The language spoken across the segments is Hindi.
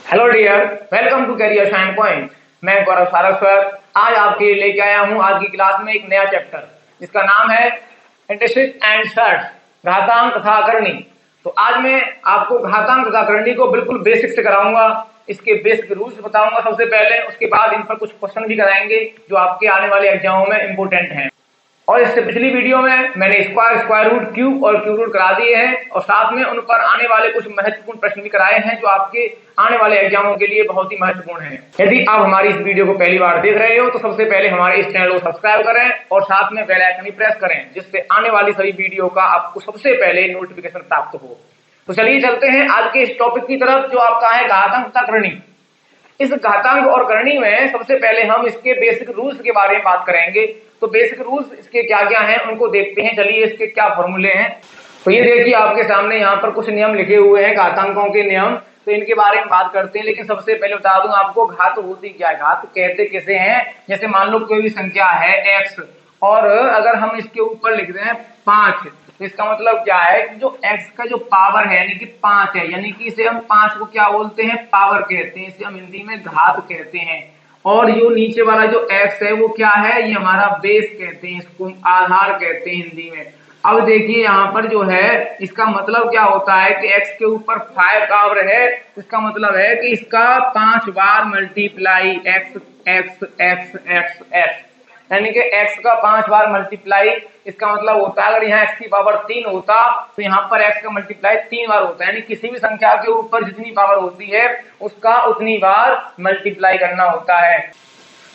Hello dear, welcome to career shine point. मैं गौरव सारस्वत आज आपके लिए लेके आया हूं आज की क्लास में एक नया चैप्टर जिसका नाम है इंटरशिट एंड सर्ट्स घातांक तथा करणी। तो आज मैं आपको घातांक तथा करणी को बिल्कुल बेसिक से कराऊंगा, इसके बेसिक रूल्स बताऊंगा सबसे पहले, उसके बाद इन पर कुछ क्वेश्चन भी कराएंगे जो आपके आने वाले एग्जामों में इंपोर्टेंट हैं। और इससे पिछली वीडियो में मैंने स्क्वायर रूट, क्यूब और क्यूब रूट करा दिए हैं और साथ में उन पर आने वाले कुछ महत्वपूर्ण प्रश्न भी कराए हैं जो आपके आने वाले एग्जामों के लिए बहुत ही महत्वपूर्ण हैं। यदि आप हमारी इस वीडियो को पहली बार देख रहे हो तो सबसे पहले हमारे इस चैनल को सब्सक्राइब करें और साथ में बेल आइकन भी प्रेस करें जिससे आने वाली सभी वीडियो का आपको सबसे पहले नोटिफिकेशन प्राप्त हो। तो चलिए चलते हैं आज के इस टॉपिक की तरफ जो आपका है घातांक तथा करणी। इस घातांक और करणी में सबसे पहले हम इसके बेसिक रूल्स के बारे में बात करेंगे। तो बेसिक रूल्स इसके क्या क्या हैं उनको देखते हैं। चलिए इसके क्या फॉर्मूले हैं। तो ये देखिए आपके सामने यहाँ पर कुछ नियम लिखे हुए हैं घातांकों के नियम, तो इनके बारे में बात करते हैं। लेकिन सबसे पहले बता दूं आपको घात होती क्या है, घात कहते किसे हैं। जैसे मान लो कोई भी संख्या है x और अगर हम इसके ऊपर लिख दें 5, तो इसका मतलब क्या है कि जो x का जो पावर है यानी कि 5 है, यानी कि इसे हम 5 को क्या बोलते हैं, पावर कहते हैं। इसे हम हिंदी में घात कहते हैं। और जो नीचे वाला जो x है वो क्या है, ये हमारा बेस कहते हैं, इसको आधार कहते हैं हिंदी में। अब देखिए यहाँ पर जो है इसका मतलब क्या होता है कि x के ऊपर 5 पावर है, इसका मतलब है कि इसका 5 बार multiply x x x x x, यानी कि x का 5 बार मल्टीप्लाई, इसका मतलब होता है अगर यहाँ x की पावर 3 होता तो यहाँ पर x का मल्टीप्लाई 3 बार होता है। यानी किसी भी संख्या के ऊपर जितनी पावर होती है उसका उतनी बार मल्टीप्लाई करना होता है।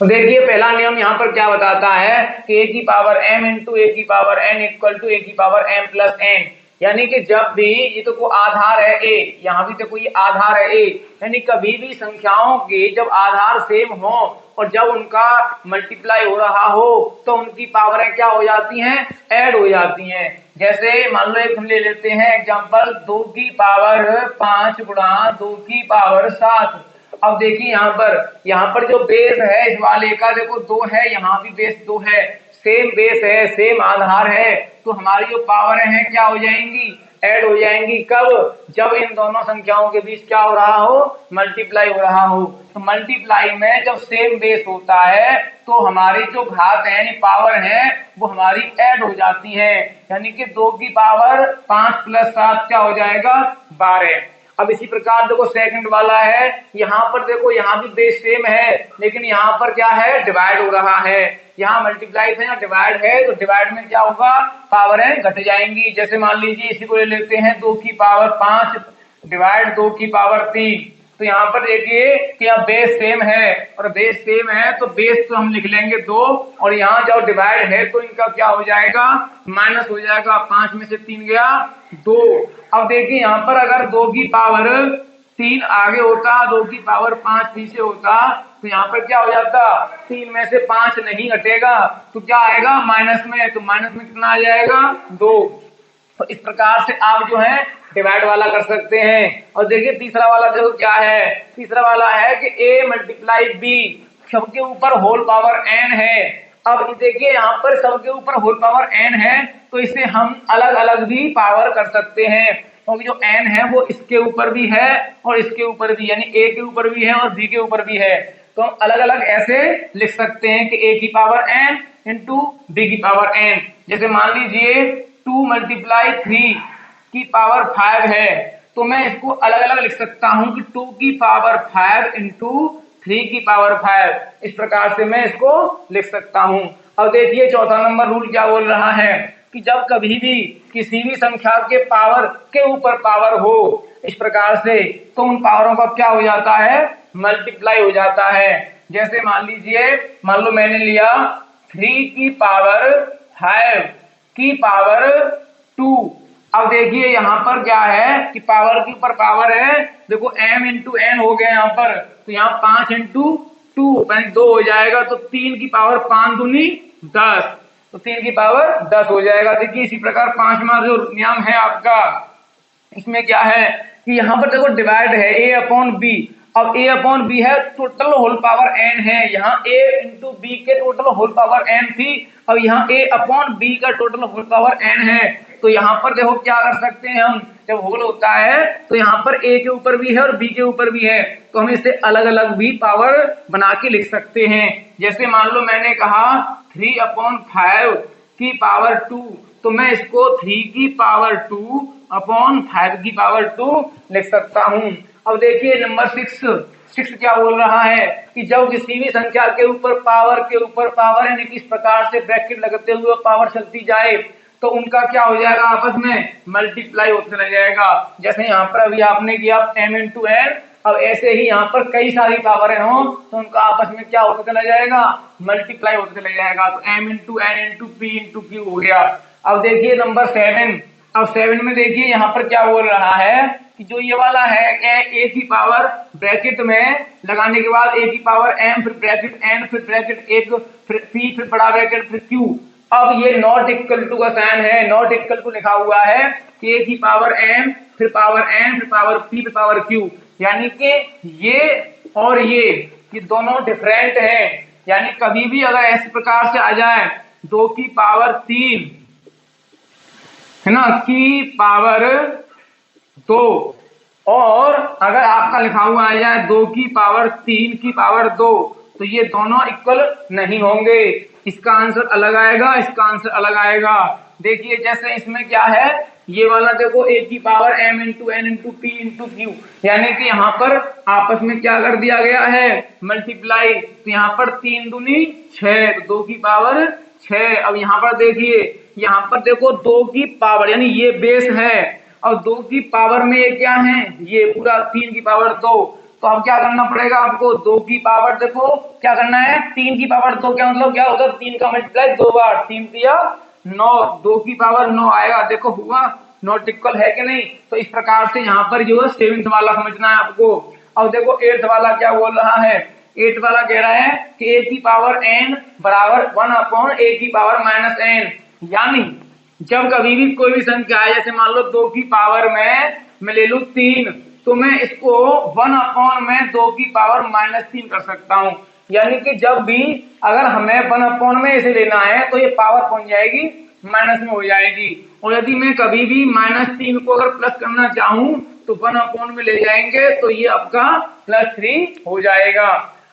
तो देखिए पहला नियम यहाँ पर क्या बताता है कि a की पावर m इंटू a की power n equal to a की पावर m प्लस n, यानी कि जब भी ये तो कोई आधार है a, यहाँ भी तो कोई आधार है a, यानी कभी भी संख्याओं के जब आधार सेम हो और जब उनका मल्टीप्लाई हो रहा हो तो उनकी पावरें क्या हो जाती हैं, ऐड हो जाती हैं। जैसे मान लो एक हम ले लेते हैं एग्जांपल 2 की पावर 5 गुणा 2 की पावर 7। अब देखिए यहाँ पर जो बेस है इस वाले का देखो 2 है, यहाँ भी बेस 2 है, सेम बेस है, सेम आधार है, तो हमारी जो पावरें हैं क्या हो जाएंगी, ऐड हो जाएंगी। कब, जब इन दोनों संख्याओं के बीच क्या हो रहा हो, मल्टीप्लाई हो रहा हो। तो मल्टीप्लाई में जब सेम बेस होता है तो हमारी जो घात है यानी पावर है वो हमारी ऐड हो जाती है, यानी कि 2 की पावर 5 प्लस 7 क्या हो जाएगा, 12। अब इसी प्रकार देखो सेकंड वाला है, यहाँ पर देखो यहाँ भी बेस सेम है लेकिन यहाँ पर क्या है, डिवाइड हो रहा है। यहाँ मल्टीप्लाई था, यहाँ डिवाइड है, तो डिवाइड में क्या होगा, पावरें घट जाएंगी। जैसे मान लीजिए इसी को ले लेते हैं 2 की पावर 5 डिवाइड 2 की पावर 3। तो यहाँ पर देखिए कि यहाँ बेस सेम है और बेस सेम है तो बेस तो हम लिख लेंगे 2 और यहाँ जब डिवाइड है तो इनका क्या हो जाएगा, माइनस हो जाएगा। 5 में से 3 गया 2। अब देखिए यहाँ पर अगर 2 की पावर 3 आगे होता, 2 की पावर 5 पीछे होता तो यहाँ पर क्या हो जाता, 3 में से 5 नहीं घटेगा तो क्या आएगा, माइनस में। तो माइनस में कितना आ जाएगा, 2। तो इस प्रकार से आप जो है डिवाइड वाला कर सकते हैं। और देखिए तीसरा वाला देखो क्या है, तीसरा वाला है कि a मल्टीप्लाई b, सबके ऊपर होल पावर n है। अब देखिए यहाँ पर सबके ऊपर होल पावर n है तो इसे हम अलग अलग भी पावर कर सकते हैं, क्योंकि जो n है वो इसके ऊपर भी है और इसके ऊपर भी, यानी a के ऊपर भी है और b के ऊपर भी है। तो हम अलग अलग ऐसे लिख सकते हैं कि a की पावर n इंटू b की पावर n। जैसे मान लीजिए 2 मल्टीप्लाई 3 की पावर 5 है तो मैं इसको अलग अलग लिख सकता हूं कि 2 की पावर 5 इंटू 3 की पावर 5। इस प्रकार से मैं इसको लिख सकता हूं। अब देखिए चौथा नंबर रूल क्या बोल रहा है कि जब कभी भी किसी भी संख्या के पावर के ऊपर पावर हो इस प्रकार से तो उन पावरों का क्या हो जाता है, मल्टीप्लाई हो जाता है। जैसे मान लीजिए, मान लो मैंने लिया 3 की पावर 5 की पावर 2। अब देखिए यहाँ पर क्या है कि पावर के ऊपर पावर है, देखो m इंटू n हो गया यहाँ पर, तो यहाँ 5 इंटू 2 यानी 2 हो जाएगा, तो 3 की पावर 5 दूनी 10, तो 3 की पावर 10 हो जाएगा। देखिए इसी प्रकार पांचवा जो नियम है आपका, इसमें क्या है कि यहाँ पर देखो डिवाइड है a अपॉन बी। अब a अपॉन बी है, टोटल होल पावर n है, यहाँ a इंटू बी के टोटल होल पावर n थी, अब यहाँ a अपॉन बी का टोटल होल पावर n है। तो यहाँ पर देखो क्या कर सकते हैं हम, जब होल होता है तो यहाँ पर a के ऊपर भी है और b के ऊपर भी है, तो हम इसे अलग अलग भी पावर बना के लिख सकते हैं। जैसे मान लो मैंने कहा 3 अपॉन 5 की पावर 2, तो मैं इसको 3 की पावर 2 अपॉन 5 की पावर 2 लिख सकता हूं। अब देखिए नंबर 6 क्या बोल रहा है कि जब किसी भी संख्या के ऊपर पावर यानी कि इस प्रकार से ब्रैकेट लगते हुए पावर चलती जाए तो उनका क्या हो जाएगा, आपस में मल्टीप्लाई होते चला जाएगा। जैसे यहाँ पर अभी आपने किया m इंटू n, अब ऐसे ही यहाँ पर कई सारी पावरें हो तो उनका आपस में क्या होता चला जाएगा, मल्टीप्लाई होता चला जाएगा। तो m into n into p into q हो गया। अब देखिए नंबर 7, अब 7 में देखिए यहाँ पर क्या बोल रहा है कि जो ये वाला है a की पावर ब्रैकेट में लगाने के बाद a की पावर m, फिर ब्रैकेट n, फिर ब्रैकेट 1, फिर p, फिर बड़ा ब्रैकेट, फिर q। अब ये नॉट इक्वल टू का साइन है, नॉट इक्वल टू लिखा हुआ है कि a की पावर m, फिर पावर n, फिर पावर p, फिर पावर q, यानी कि ये और ये दोनों डिफरेंट हैं। यानी कभी भी अगर इस प्रकार से आ जाए 2 की पावर 3 है ना की पावर 2, और अगर आपका लिखा हुआ आ जाए 2 की पावर 3 की पावर 2, तो ये दोनों इक्वल नहीं होंगे, इसका आंसर अलग आएगा, इसका आंसर अलग आएगा। देखिए जैसे इसमें क्या है, ये वाला देखो a की power m into n into p into q, यानी कि यहाँ पर आपस में क्या कर दिया गया है, मल्टीप्लाई। तो यहाँ पर 3 दूनी 6, तो 2 की पावर 6। अब यहाँ पर देखिए, यहाँ पर देखो 2 की पावर यानी ये बेस है, और 2 की पावर में ये क्या है, ये पूरा 3 की पावर 2। तो अब क्या करना पड़ेगा आपको, 2 की पावर देखो क्या करना है, 3 की पावर 2 क्या मतलब क्या होता है, 3 का मल्टीप्लाई 2 बार, 3 दिया 9, 2 की पावर 9 आएगा। देखो हुआ नॉट इक्वल है कि नहीं। तो इस प्रकार से यहाँ पर जो है 7th वाला समझना है आपको। अब देखो 8th वाला क्या बोल रहा है, 8 वाला कह रहा है कि a की पावर n बराबर 1 अपॉन a की पावर माइनस n, यानी जब कभी भी कोई भी संख्या है, जैसे मान लो 2 की पावर में मैं ले लूं 3, तो मैं इसको 1 अपॉन में 2 की पावर माइनस 3 कर सकता हूं। यानी कि जब भी अगर हमें 1 अपॉन में इसे लेना है तो ये पावर पहुंच जाएगी माइनस में हो जाएगी, और यदि मैं कभी भी -3 को अगर प्लस करना चाहूं तो 1 अपॉन में ले जाएंगे तो ये आपका +3 हो जाएगा।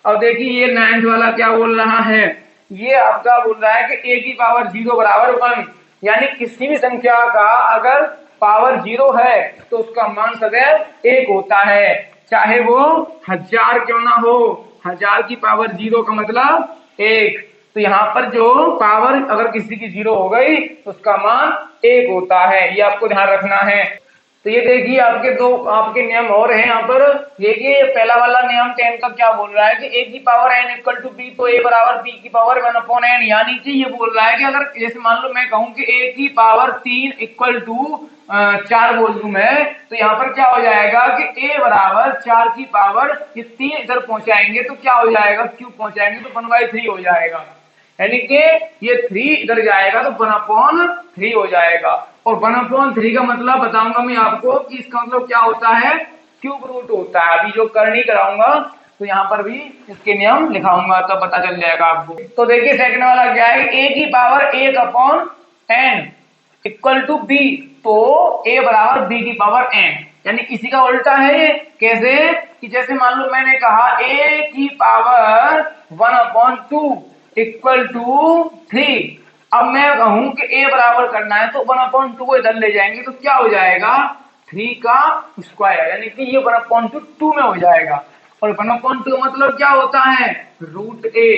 अब देखिए ये 9th वाला क्या बोल रहा है, ये आपका बोल रहा है कि a की पावर 0 बराबर 1, यानी किसी भी संख्या का अगर पावर 0 है तो उसका मान सदैव 1 होता है, चाहे वो 1000 क्यों ना हो। 1000 की पावर 0 का मतलब 1। तो यहाँ पर जो पावर अगर किसी की 0 हो गई तो उसका मान 1 होता है, ये आपको ध्यान रखना है। तो ये देखिए आपके दो आपके नियम और हैं यहाँ पर। देखिए पहला वाला नियम 10 का क्या बोल रहा है कि a की power n equal to b, तो a बराबर b की पावर 1 अपॉन n, यानी कि ये बोल रहा है कि अगर जैसे मान लो मैं कहूँ कि a की पावर 3 इक्वल टू 4 बोल दूं मैं, तो यहाँ पर क्या हो जाएगा कि a बराबर 4 की पावर ये 3 इधर पहुंचाएंगे तो क्या हो जाएगा, क्यों पहुंचाएंगे तो 1/3 हो जाएगा, यानी कि ये 3 इधर जाएगा तो 1/3 हो जाएगा। और 1/3 का मतलब बताऊंगा मैं आपको कि इसका मतलब क्या होता है, क्यूब रूट होता है। अभी जो करनी कराऊंगा तो यहाँ पर भी इसके नियम लिखाऊंगा तो पता चल जाएगा आपको। तो देखिए सेकंड वाला क्या है, a की power 1/n equal to b, तो a बराबर b की पावर n, यानी इसी का उल्टा है ये। कैसे कि जैसे मान लो मैंने कहा a की पावर 1/2 इक्वल टू 3, अब मैं कहूं कि a बराबर करना है तो 1/2 को इधर ले जाएंगे तो क्या हो जाएगा 3 का स्क्वायर, यानी कि ये 1/2 में हो जाएगा। और 1/2 मतलब क्या होता है, √a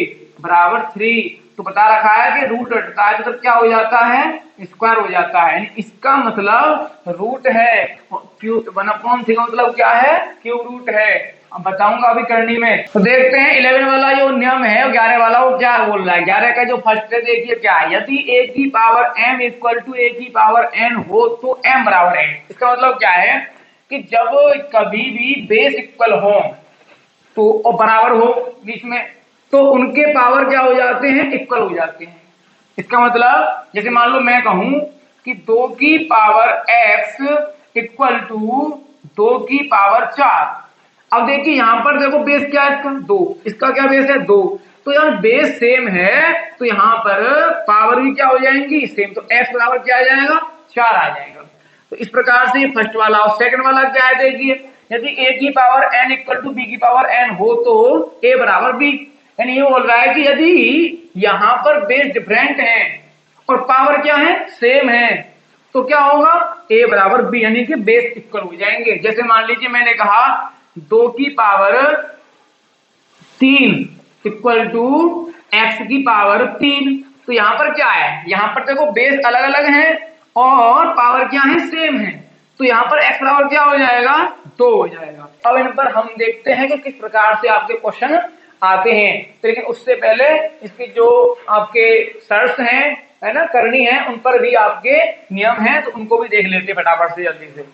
बराबर 3, तो बता रखा है कि रूट हटता है तो क्या हो जाता है, स्क्वायर हो जाता है, यानी इसका मतलब रूट है। 1/3 का मतलब क्या है, क्यूब रूट है। अब बताऊंगा अभी करनी में। तो देखते हैं 11 वाला जो नियम है 11 वाला वो क्या बोल रहा है। 11 का जो फर्स्ट है देखिए क्या है, यदि a की power m equal to a की पावर n हो तो m बराबर n। इसका मतलब क्या है कि जब कभी भी बेस इक्वल हो तो और बराबर हो बीच में तो उनके पावर क्या हो जाते हैं, इक्वल हो जाते हैं। इसका मतलब जैसे मान लो मैं कहूं कि 2 की पावर x इक्वल टू 2 की पावर 4। अब देखिए यहां पर देखो बेस क्या है इसका 2, इसका क्या बेस है 2, तो यार बेस सेम है तो यहां पर पावर भी क्या हो जाएंगी सेम, तो x बराबर क्या आ जाएगा 4 आ जाएगा। तो इस प्रकार से फर्स्ट वाला। और सेकंड वाला क्या है देखिए, यदि a की power n equal to b की पावर n हो तो a बराबर b। यानी ये बोल रहा है कि यदि यहां पर बेस डिफरेंट है और पावर क्या है सेम है तो क्या होगा a बराबर b, यानी कि बेस इक्वल हो जाएंगे। जैसे मान लीजिए मैंने कहा 2 की पावर 3 इक्वल टू x की पावर 3, तो यहां पर क्या है, यहां पर देखो बेस अलग अलग है और पावर क्या है सेम है, तो यहां पर x बराबर क्या हो जाएगा 2 हो जाएगा। अब इन पर हम देखते हैं कि किस प्रकार से आपके क्वेश्चन आते हैं। तो लेकिन उससे पहले इसकी जो आपके शर्त हैं है ना करनी है, उन पर भी आपके नियम हैं तो उनको भी देख लेते हैं फटाफट से जल्दी से।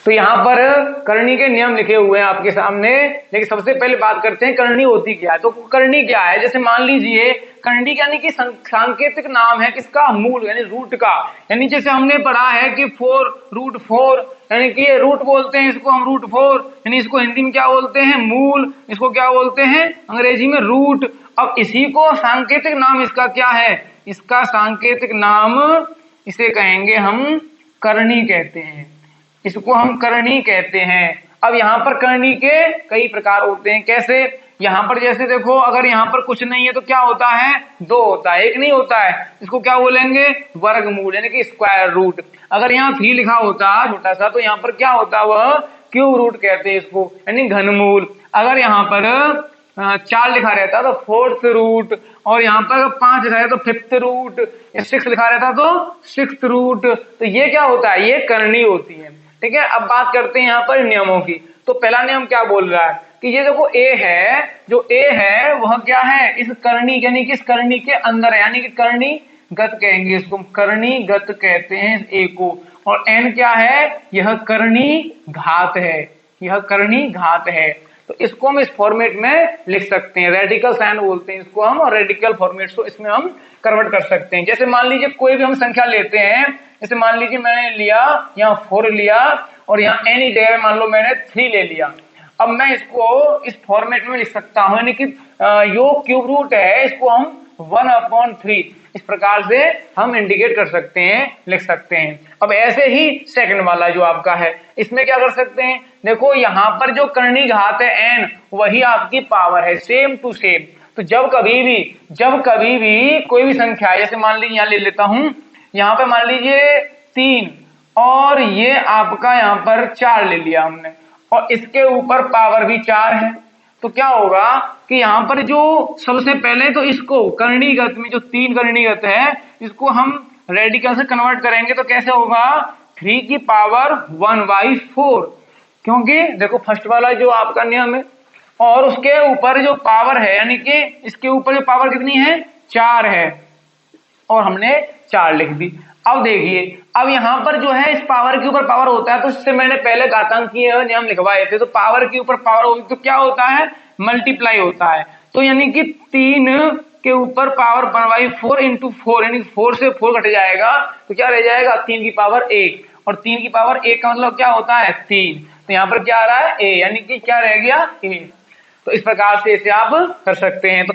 तो यहाँ पर करनी के नियम लिखे हुए हैं आपके सामने, लेकिन सबसे पहले बात करते हैं करनी होती क्या है। तो करनी क्या है, जैसे मान लीजिए करनी यानी कि सांकेतिक नाम है किसका, मूल यानी रूट का। यानी जैसे हमने पढ़ा है कि 4√4 यानी कि ये रूट बोलते हैं इसको हम √4, यानी इसको हिंदी में क्या बोलते हैं मूल, इसको क्या बोलते हैं अंग्रेजी में रूट। अब इसी को सांकेतिक नाम इसका क्या है, इसका सांकेतिक नाम इसे कहेंगे हम करनी कहते हैं, इसको हम करनी कहते हैं। अब यहाँ पर करनी के कई प्रकार होते हैं। कैसे, यहाँ पर जैसे देखो अगर यहाँ पर कुछ नहीं है तो क्या होता है 2 होता है, 1 नहीं होता है, इसको क्या बोलेंगे वर्गमूल यानी कि स्क्वायर रूट। अगर यहाँ 3 लिखा होता छोटा सा तो यहाँ पर क्या होता वह क्यूब रूट कहते हैं इसको, यानी घनमूल। अगर यहाँ पर 4 लिखा रहता तो 4th रूट, और यहाँ पर 5 लिखा रहता तो 5th रूट, 6 लिखा रहता तो 6th रूट। तो ये क्या होता है, ये करनी होती है। ठीक है, अब बात करते हैं यहाँ पर नियमों की। तो पहला नियम क्या बोल रहा है कि ये देखो a है, जो a है वह क्या है इस करनी यानी कि इस करनी के अंदर है, यानी कि करनी गत कहेंगे इसको, करनी गत कहते हैं a को। और n क्या है, यह करनी घात है, यह करनी घात है। तो इसको हम इस फॉर्मेट में लिख सकते हैं, रेडिकल साइन बोलते हैं इसको हम, और रेडिकल फॉर्मेट को इसमें हम कन्वर्ट कर सकते हैं। जैसे मान लीजिए कोई भी हम संख्या लेते हैं, जैसे मान लीजिए मैंने लिया यहाँ 4 लिया और यहाँ n ही जगह मान लो मैंने 3 ले लिया। अब मैं इसको इस फॉर्मेट में लिख सकता हूँ, यानी कि योग क्यूब रूट है, इसको हम 1/3 इस प्रकार से हम इंडिकेट कर सकते हैं, लिख सकते हैं। अब ऐसे ही सेकंड वाला जो आपका है इसमें क्या कर सकते हैं, देखो यहाँ पर जो करनी घात है n वही आपकी पावर है, सेम टू सेम। तो जब कभी भी कोई भी संख्या है, जैसे मान लीजिए यहाँ ले लेता हूं, यहाँ पे मान लीजिए 3 और ये आपका यहाँ पर 4 ले लिया हमने और इसके ऊपर पावर भी 4 है, तो क्या होगा कि यहाँ पर जो सबसे पहले तो इसको करणीगत में जो 3 करणीगत है इसको हम रेडिकल से कन्वर्ट करेंगे तो कैसे होगा 3 की पावर 1/4, क्योंकि देखो फर्स्ट वाला जो आपका नियम है और उसके ऊपर जो पावर है यानी कि इसके ऊपर जो पावर कितनी है 4 है और हमने 4 लिख दी। अब देखिए अब यहाँ पर जो है इस पावर के ऊपर पावर होता है, तो इससे मैंने पहले घातांकीय नियम लिखवाए थे, तो पावर के ऊपर पावर होगी तो क्या होता है मल्टीप्लाई होता है। तो यानी कि 3 के ऊपर पावर 1/4 इंटू 4 यानी 4 से 4 घट जाएगा तो क्या रह जाएगा 3 की पावर 1, और 3 की पावर 1 का मतलब क्या होता है 3, तो यहाँ पर क्या आ रहा है a, यानी कि क्या रह गया a। तो इस प्रकार से इसे आप कर सकते हैं। तो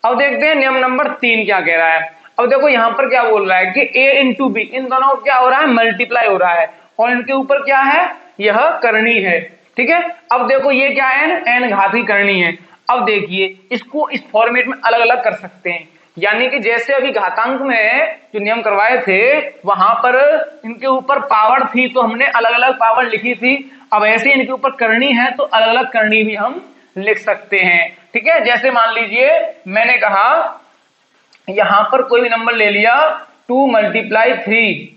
अब देखते हैं नियम नंबर 3 क्या कह रहा है। अब देखो यहाँ पर क्या बोल रहा है कि a इंटू बी, इन दोनों क्या हो रहा है मल्टीप्लाई हो रहा है और इनके ऊपर क्या है यह करनी है। ठीक है, अब देखो ये क्या है n घाती करनी है। अब देखिए इसको इस फॉर्मेट में अलग अलग कर सकते हैं, यानी कि जैसे अभी घातांक में जो नियम करवाए थे वहां पर इनके ऊपर पावर थी तो हमने अलग अलग पावर लिखी थी, अब ऐसे इनके ऊपर करनी है तो अलग अलग करनी भी हम लिख सकते हैं। ठीक है, जैसे मान लीजिए मैंने कहा यहां पर कोई भी नंबर ले लिया 2 × 3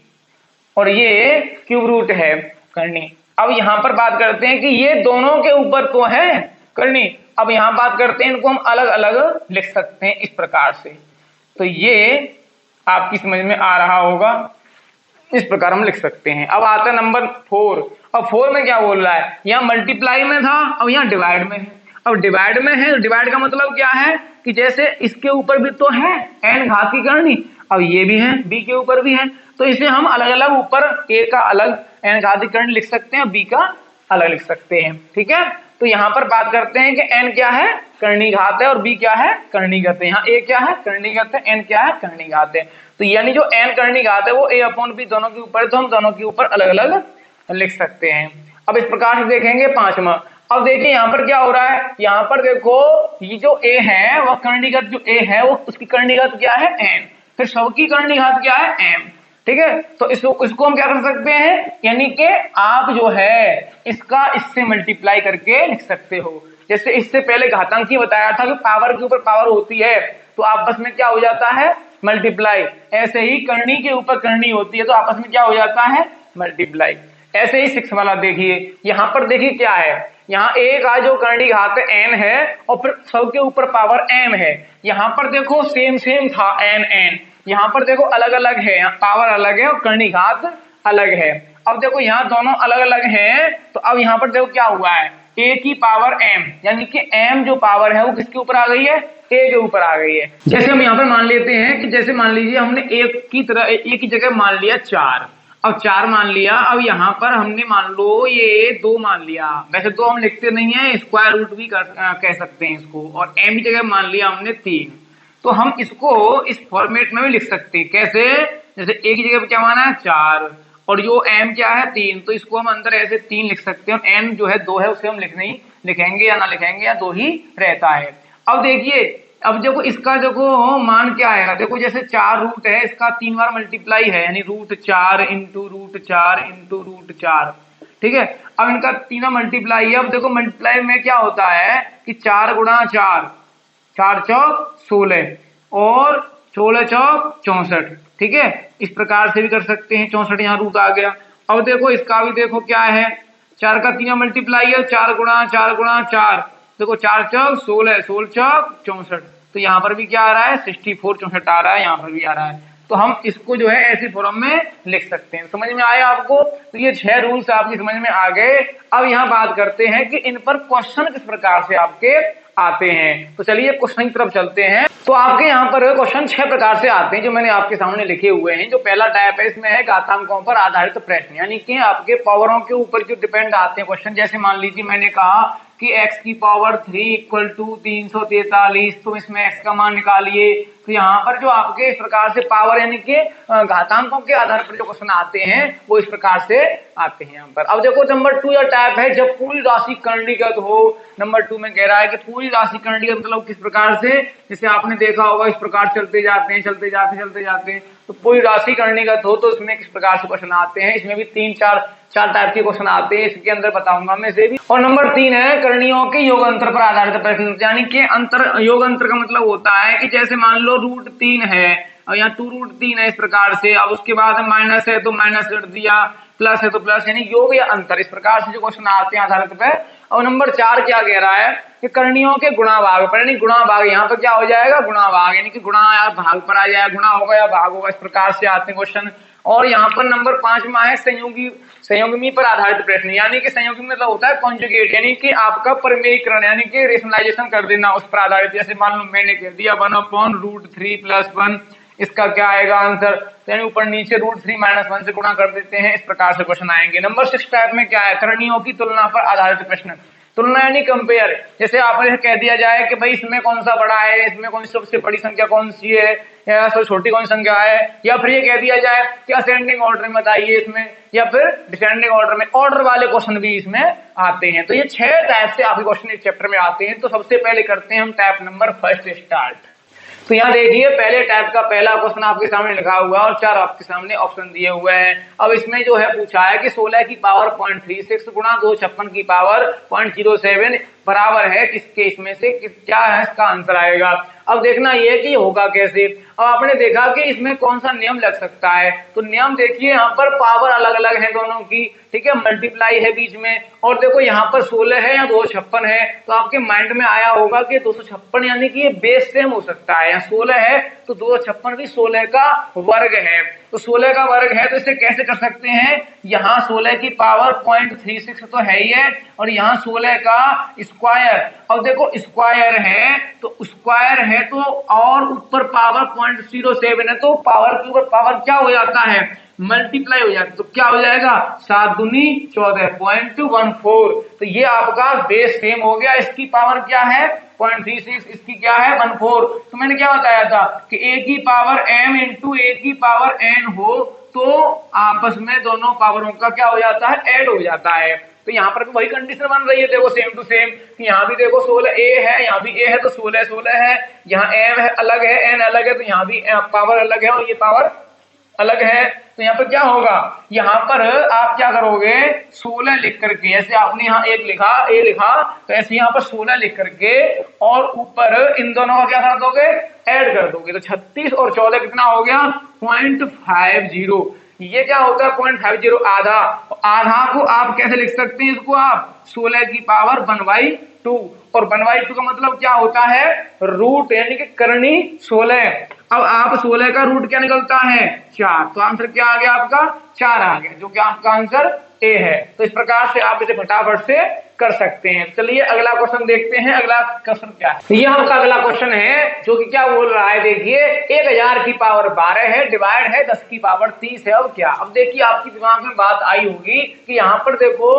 और ये क्यूब रूट है करनी। अब यहां पर बात करते हैं कि ये दोनों के ऊपर तो है करनी। अब यहाँ बात करते हैं, इनको हम अलग अलग लिख सकते हैं इस प्रकार से। तो ये आपकी समझ में आ रहा होगा, इस प्रकार हम लिख सकते हैं। अब आता है नंबर 4। अब 4 में क्या बोल रहा है, यहाँ मल्टीप्लाई में था, अब यहाँ डिवाइड में है। अब डिवाइड में है, डिवाइड का मतलब क्या है कि जैसे इसके ऊपर भी तो है n घात की करनी, अब ये भी है, b के ऊपर भी है, तो इसे हम अलग अलग ऊपर a का अलग n घात की करनी लिख सकते हैं, b का अलग लिख सकते हैं। ठीक है, तो यहाँ पर बात करते हैं कि n क्या है, करनी घात है, और b क्या है, करनी घात है। यहाँ a क्या है, करनी घात है, n क्या है, करनी घात है। तो यानी जो n करनी घात है वो a/b दोनों के ऊपर, तो हम दोनों के ऊपर अलग अलग लिख सकते हैं। अब इस प्रकार से देखेंगे 5वां। अब देखिए यहाँ पर क्या हो रहा है, यहाँ पर देखो ये जो a है वह कर्णीघात जो a है वो उसकी कर्णीघात क्या है n, फिर सब की कर्णीघात क्या है m। ठीक है, तो इसको हम क्या कर सकते हैं, यानी कि आप जो है इसका इससे मल्टीप्लाई करके लिख सकते हो। जैसे इससे पहले घातांक ही बताया था कि पावर के ऊपर पावर होती है तो आपस में क्या हो जाता है, मल्टीप्लाई। ऐसे ही करनी के ऊपर करनी होती है तो आपस में क्या हो जाता है, मल्टीप्लाई। ऐसे ही 6 वाला देखिए, यहाँ पर देखिए क्या है, यहाँ a का जो करनी घात n है और फिर सब के ऊपर पावर m है। यहाँ पर देखो सेम सेम था n, यहाँ पर देखो अलग अलग है, यहाँ पावर अलग है और करनी घात अलग है। अब देखो यहाँ दोनों अलग अलग हैं, तो अब यहाँ पर देखो क्या हुआ है, a की पावर m, यानी कि m जो पावर है वो किसके ऊपर आ गई है, a के ऊपर आ गई है। जैसे हम यहाँ पर मान लेते हैं कि जैसे मान लीजिए हमने a की जगह मान लिया 4, अब 4 मान लिया। अब यहाँ पर हमने मान लो ये 2 मान लिया, वैसे तो हम लिखते नहीं है, स्क्वायर रूट भी कह सकते हैं इसको, और m की जगह मान लिया हमने 3, तो हम इसको इस फॉर्मेट में भी लिख सकते हैं। कैसे, जैसे a की जगह पे क्या माना है 4 और जो m क्या है 3, तो इसको हम अंदर ऐसे 3 लिख सकते हैं, और n जो है 2 है उसे हम लिखेंगे या ना लिखेंगे या 2 ही रहता है। अब देखिए, अब देखो इसका देखो मान क्या आएगा, देखो जैसे 4 रूट है, इसका 3 बार मल्टीप्लाई है, यानी √4 इंटू √4 इंटू √4। ठीक है, अब इनका तीनों मल्टीप्लाई है। अब देखो मल्टीप्लाई में क्या होता है कि 4 गुणा 4, 4 चौक 16 और 16 चौक 64। ठीक है, इस प्रकार से भी कर सकते हैं, 64 यहाँ रूट आ गया। अब देखो इसका भी देखो क्या है, 4 का 3 मल्टीप्लाई है, 4 गुणा 4, देखो 4 चौक 16, 16 चौक 64, तो यहाँ पर भी क्या आ रहा है 64, 64 आ रहा है, यहाँ पर भी आ रहा है। तो हम इसको जो है ऐसी फॉर्म में लिख सकते हैं। समझ में आया आपको, तो ये 6 रूल्स आपकी समझ में आ गए। अब यहाँ बात करते हैं कि इन पर क्वेश्चन किस प्रकार से आपके आते हैं। तो चलिए क्वेश्चन की तरफ चलते हैं। तो आपके यहाँ पर क्वेश्चन 6 प्रकार से आते हैं जो मैंने आपके सामने लिखे हुए हैं। जो पहला टाइप है इसमें है घातांकों पर आधारित प्रश्न, यानी कि आपके पावरों के ऊपर जो डिपेंड आते हैं क्वेश्चन। जैसे मान लीजिए मैंने कहा कि x की पावर 3 इक्वल टू 343, तो इसमें x का मान निकालिए। तो यहाँ पर जो आपके इस प्रकार से पावर यानी कि घातांकों के आधार पर जो क्वेश्चन आते हैं वो इस प्रकार से आते हैं यहाँ पर। अब देखो नंबर 2 या टाइप है जब पूरी राशि कर्णीगत हो। नंबर 2 में कह रहा है कि पूरी राशि कर्णीगत मतलब किस प्रकार से, जैसे आपने देखा होगा इस प्रकार चलते जाते हैं, तो पूरी राशि कर्णीगत हो तो इसमें किस प्रकार से क्वेश्चन आते हैं। इसमें भी 3-4 टाइप के क्वेश्चन आते हैं, इसके अंदर बताऊंगा मैं से भी। और नंबर 3 है करणियों के योग अंतर पर आधारित प्रश्न, यानी कि अंतर, योग अंतर का मतलब होता है कि जैसे मान लो √3 है और यहाँ 2√3 है इस प्रकार से, अब उसके बाद माइनस है तो माइनस कर दिया, प्लस है तो प्लस, यानी योग या अंतर, इस प्रकार से जो क्वेश्चन आते हैं आधारित पे। और नंबर 4 क्या कह रहा है कि करणियों के गुणा भाग पर, यानी गुणा भाग, यहाँ पर क्या हो जाएगा गुणा भाग, यानी कि गुणा या भाग पर आ जाएगा, गुणा होगा या भाग होगा, इस प्रकार से आते हैं क्वेश्चन। और यहाँ पर नंबर 5 में है संयोगमी पर आधारित प्रश्न, यानी कि संयोगमी मतलब होता है कॉन्जुगेट, यानी कि आपका परमेयीकरण यानी कि रेशनलाइजेशन कर देना उस पर आधारित। जैसे मान लो मैंने कह दिया 1/√3 + 1, इसका क्या आएगा आंसर, यानी ऊपर नीचे √3 - 1 से गुणा कर देते हैं, इस प्रकार से क्वेश्चन आएंगे। नंबर 6 टाइप में क्या है, करणियों की तुलना पर आधारित प्रश्न, तुलना यानी कंपेयर। जैसे आपने कह दिया जाए कि भाई इसमें कौन सा बड़ा है, इसमें कौन सी सबसे बड़ी संख्या कौन सी है, या सबसे छोटी कौन सी संख्या है, या फिर ये कह दिया जाए कि असेंडिंग ऑर्डर में बताइए इसमें, या फिर डिसेंडिंग ऑर्डर में, ऑर्डर वाले क्वेश्चन भी इसमें आते हैं। तो ये 6 टाइप से आपके क्वेश्चन इस चैप्टर में आते हैं। तो सबसे पहले करते हैं हम टाइप नंबर 1 स्टार्ट। तो यहाँ देखिए पहले टाइप का पहला क्वेश्चन आपके सामने लिखा हुआ है और 4 आपके सामने ऑप्शन दिए हुए हैं। अब इसमें जो है पूछा है कि 16 की पावर 0.36 गुणा 256 की पावर 0.07 बराबर है किसके, इसमें से क्या है इसका आंसर आएगा। अब देखना ये कि होगा कैसे। अब आपने देखा कि इसमें कौन सा नियम लग सकता है, तो नियम देखिए यहाँ पर पावर अलग अलग है दोनों की, ठीक है, मल्टीप्लाई है बीच में, और देखो यहाँ पर 16 है या 256 है, तो आपके माइंड में आया होगा कि 256 यानी कि ये बेस सेम हो सकता है, यहाँ 16 है तो 256 भी 16 का वर्ग है, तो 16 का वर्ग है तो इसे कैसे कर सकते हैं, यहाँ 16 की पावर 0.36 तो है ही है, और यहाँ 16 का स्क्वायर, अब देखो स्क्वायर है तो स्क्वायर है तो और ऊपर पावर 0.07 है, तो पावर के ऊपर पावर क्या हो जाता है, मल्टीप्लाई हो जाता है, तो क्या हो जाएगा 7 दूनी 14.14, तो ये आपका बेस सेम हो गया। इसकी पावर क्या है 0.36, इसकी क्या है 14, तो मैंने क्या बताया था कि a की पावर m इंटू a की पावर n हो तो आपस में दोनों पावरों का क्या हो जाता है, ऐड हो जाता है। तो यहाँ पर भी वही कंडीशन बन रही है, देखो सेम टू सेम, यहाँ भी देखो 16 a है, यहाँ भी a है तो 16 है, यहाँ m है अलग है, n अलग है, तो यहाँ भी पावर अलग है और ये पावर अलग है, तो यहाँ पर क्या होगा, यहाँ पर आप क्या करोगे 16 लिख करके, ऐसे आपने यहाँ एक लिखा a लिखा, तो ऐसे यहाँ पर 16 लिख करके और ऊपर इन दोनों का क्या कर दोगे, ऐड कर दोगे, तो 36 और 14 कितना हो गया 0.50, ये क्या होता है 0.50 आधा, आधा को आप कैसे लिख सकते हैं, इसको आप 16 की पावर 1/2, और 1/2 का मतलब क्या होता है रूट, यानी कि करनी 16। अब आप 16 का रूट क्या निकलता है 4, तो आंसर क्या आ गया आपका 4 आ गया, जो कि आपका आंसर ए है। तो इस प्रकार से आप इसे फटाफट से कर सकते हैं। चलिए अगला क्वेश्चन देखते हैं, अगला क्वेश्चन क्या है, ये आपका अगला क्वेश्चन है जो कि क्या बोल रहा है, देखिए 1000 की पावर 12 है, डिवाइड है 10 की पावर 30 है। अब क्या, अब देखिए आपकी दिमाग में बात आई होगी कि यहाँ पर देखो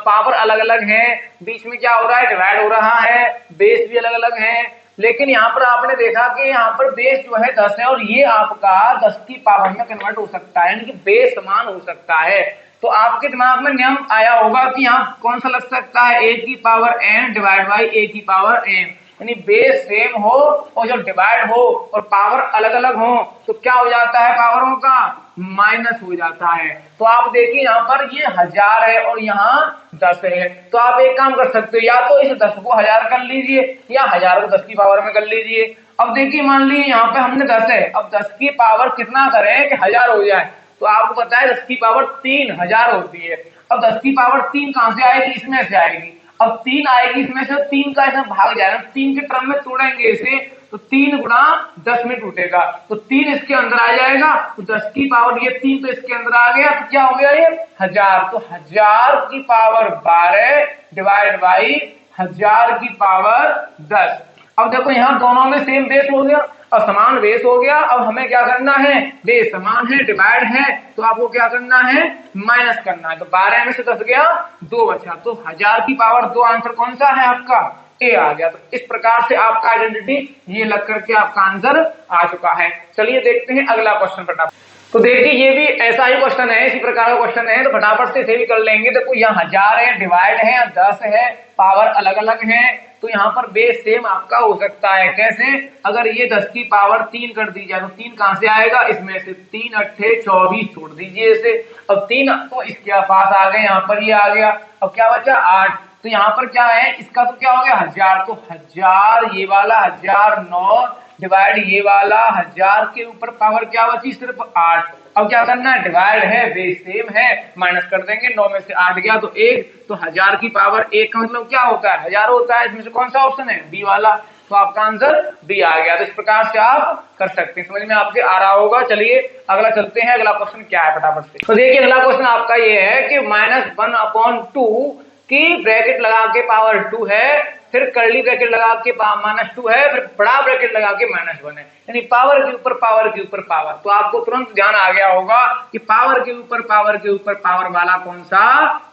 पावर अलग अलग है, बीच में क्या हो रहा है डिवाइड हो रहा है, बेस भी अलग अलग है, लेकिन यहाँ पर आपने देखा कि यहाँ पर बेस जो है 10 है और ये आपका 10 की पावर में कन्वर्ट हो सकता है, यानी कि बेस समान हो सकता है। तो आपके दिमाग में नियम आया होगा कि यहाँ कौन सा लग सकता है, a की power n divide by a की पावर m, यानी बेस सेम हो और जब डिवाइड हो और पावर अलग अलग हो तो क्या हो जाता है, पावरों का माइनस हो जाता है। तो आप देखिए यहाँ पर ये 1000 है और यहाँ 10 है, तो आप एक काम कर सकते हो, या तो इस 10 को 1000 कर लीजिए या 1000 को 10 की पावर में कर लीजिए। अब देखिए मान लीजिए यहाँ पे हमने 10 है, अब 10 की पावर कितना करें कि 1000 हो जाए, तो आपको पता है 10 की पावर 3000 होती है। अब 10 की पावर 3 कहां से आएगी, इसमें से आएगी, अब 3 आएगी इसमें से, 3 का इसमें भाग जाएगा, 3 के टर्म में तोड़ेंगे इसे, तो 3 गुणा 10 में टूटेगा, तो 3 इसके अंदर आ जाएगा, तो 10 की पावर ये 3 तो इसके अंदर आ गया, तो क्या हो गया ये 1000, तो 1000 की पावर 12 डिवाइड बाई 1000 की पावर 10। अब देखो यहाँ दोनों में सेम बेस हो गया और समान बेस हो गया। अब हमें क्या करना है, बेस समान है डिवाइड है तो आपको क्या करना है माइनस करना है, तो 12 में से 10 गया 2 बचा, तो 1000 की पावर 2 आंसर कौन सा है आपका ए आ गया। तो इस प्रकार से आपका आइडेंटिटी ये लग करके आपका आंसर आ चुका है। चलिए देखते हैं अगला क्वेश्चन फटाफट। तो देखिए ये भी ऐसा ही क्वेश्चन है, इसी प्रकार का क्वेश्चन है, तो फटाफट से इसे भी कर लेंगे। देखो यहाँ 1000 है डिवाइड है 10 है, पावर अलग अलग है, तो यहाँ पर बेस सेम आपका हो सकता है। कैसे, अगर ये 10 की पावर 3 कर दी जाए तो 3 कहां से आएगा, इसमें से 3 अट्ठे 24 छोड़ दीजिए इसे, अब 3 तो इसके पास आ गए, यहाँ पर ये आ गया, अब क्या बचा 8, तो यहाँ पर क्या है इसका तो क्या हो गया 1000, तो 1000 ये वाला 1009 डिवाइड ये वाला 1000 के ऊपर पावर क्या बची सिर्फ 8। अब क्या करना है, डिवाइड है बेस सेम है, माइनस कर देंगे, 9 में से 8 गया तो 1, तो 1000 की पावर 1 का मतलब क्या होता है 1000 होता है, इसमें से कौन सा ऑप्शन है बी वाला, तो आपका आंसर बी आ गया। तो इस प्रकार से आप कर सकते हैं, समझ में आपके आ रहा होगा। चलिए अगला चलते हैं, अगला क्वेश्चन क्या है फटाफट से। तो देखिए अगला क्वेश्चन आपका ये है कि -1/2 की ब्रैकेट लगा के पावर 2 है, फिर कर्ली ब्रैकेट लगा के -2 है, फिर बड़ा ब्रैकेट लगा के -1 है, यानी पावर के ऊपर पावर के ऊपर पावर। तो आपको तुरंत ध्यान आ गया होगा कि पावर के ऊपर पावर के ऊपर पावर वाला कौन सा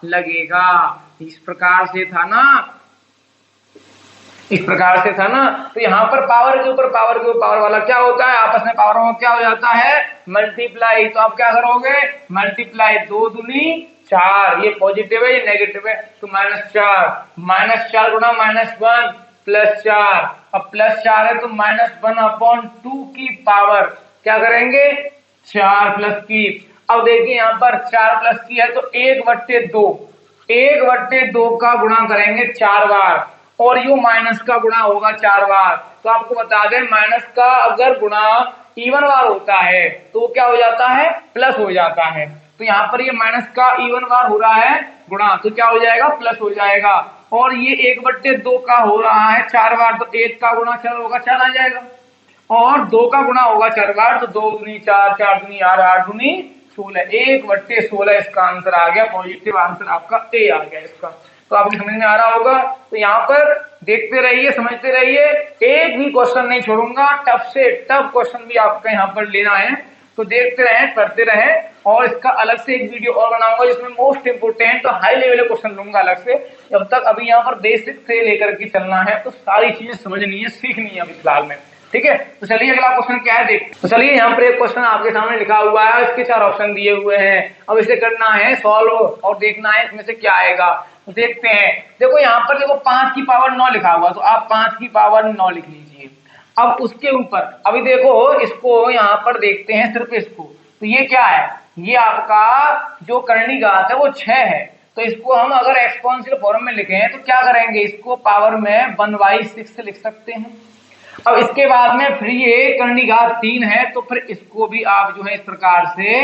लगेगा। इस प्रकार से था ना, इस प्रकार से था ना, तो यहाँ पर पावर के ऊपर पावर के ऊपर पावर वाला क्या होता है, आपस में पावरों में क्या हो जाता है मल्टीप्लाई। तो आप क्या करोगे मल्टीप्लाई, 2 दूनी 4, ये पॉजिटिव है ये नेगेटिव है, तो -4 गुणा -1 +4, अब +4 है तो -1/2 की पावर क्या करेंगे 4 प्लस की। अब देखिए यहाँ पर 4 प्लस की है तो 1/2 का गुणा करेंगे 4 बार, और यो माइनस का गुणा होगा 4 बार। तो आपको बता दें माइनस का अगर गुणा इवन बार होता है तो क्या हो जाता है, प्लस हो जाता है। तो यहाँ पर ये माइनस का इवन बार हो रहा है गुणा, तो क्या हो जाएगा, प्लस हो जाएगा। और ये 1/2 का हो रहा है 4 बार, तो 1 का गुणा 4 होगा, 4 आ जाएगा। और 2 का गुणा होगा 4 बार, तो 2 दूनी 4, 4 दूनी 8, 8 दूनी 16, 1/16 इसका आंसर आ गया। पॉजिटिव आंसर आपका ए आ गया इसका। तो आपको समझ में आ रहा होगा। तो यहाँ पर देखते रहिए, समझते रहिए, एक भी क्वेश्चन नहीं छोड़ूंगा, टफ से टफ क्वेश्चन भी आपका यहाँ पर लेना है। तो देखते रहें, करते रहें, और इसका अलग से एक वीडियो और बनाऊंगा जिसमें मोस्ट इंपोर्टेंट और हाई लेवल क्वेश्चन लूंगा अलग से। जब तक अभी यहाँ पर बेसिक से लेकर के चलना है, तो सारी चीजें समझनी है, सीखनी है अभी फिलहाल में। ठीक है, तो चलिए अगला क्वेश्चन क्या है देखते हैं। तो चलिए यहाँ पर एक क्वेश्चन आपके सामने लिखा हुआ है, इसके 4 ऑप्शन दिए हुए हैं। अब इसे करना है सॉल्व और देखना है इसमें से क्या आएगा। तो देखते हैं, देखो यहाँ पर देखो 5 की पावर 9 लिखा हुआ, तो आप 5 की पावर 9 लिख लीजिए। अब उसके ऊपर अभी देखो इसको यहाँ पर देखते हैं, सिर्फ इसको। तो ये क्या है, ये आपका जो करनी घात है वो 6 है। तो इसको हम अगर एक्सपोनेंशियल फॉर्म में लिखें तो क्या करेंगे, इसको पावर में 1/6 लिख सकते हैं। अब इसके बाद में फिर ये करनी घात 3 है, तो फिर इसको भी आप जो है इस प्रकार से